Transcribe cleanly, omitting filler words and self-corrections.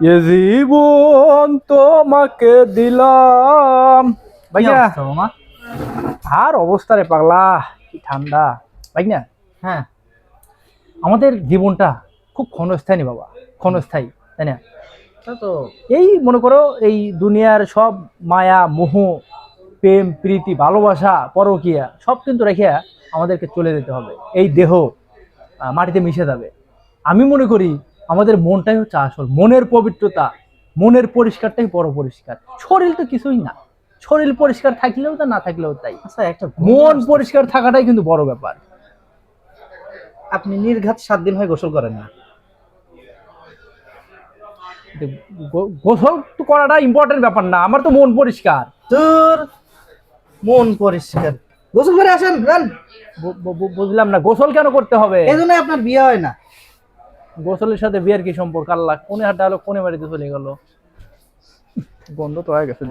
এ জীবন তোমাকে দিলাম। ভাইয়া মামা। আর অবস্থা রে পাগলা, কি ঠান্ডা। ভাই না, হ্যাঁ, আমাদের জীবনটা খুব ক্ষণস্থায়ী বাবা, ক্ষণস্থায়ী, তাই না? তা তো। এই মনে করো, এই দুনিয়ার সব মায়া মোহ, প্রেম প্রীতি ভালোবাসা পরকীয়া সব কিন্তু রেখে আমাদেরকে চলে যেতে হবে। এই দেহ মাটিতে মিশে যাবে। আমি মনে করি আমাদের মনটাই হচ্ছে আসল, মনের পবিত্রতা, মনের পরিষ্কারটাই বড় পরিষ্কার। শরীর তো কিছুই না, শরীর পরিষ্কার থাকলেও তা না থাকলেও তাই, আচ্ছা, একটা গন্ধ মন আসতেছে। পরিষ্কার থাকাটাই কিন্তু বড় ব্যাপার। আপনি নির্ঘাত 7 দিন হয় গোসল করেন না। গোসল তো করাটা ইম্পর্টেন্ট ব্যাপার না, আমার তো মন পরিষ্কার। তোর মন পরিষ্কার, গোসল করে আসেন যান। বুঝলাম না, গোসল কেন করতে হবে? এই জন্য আপনার বিয়ে হয় না। গোসলের সাথে বিয়ের কি সম্পর্ক? আল্লাহ, কোনে হাঁটা হলো কোনে বাড়িতে চলে গেল, গন্ধ তো হয়ে গেছে।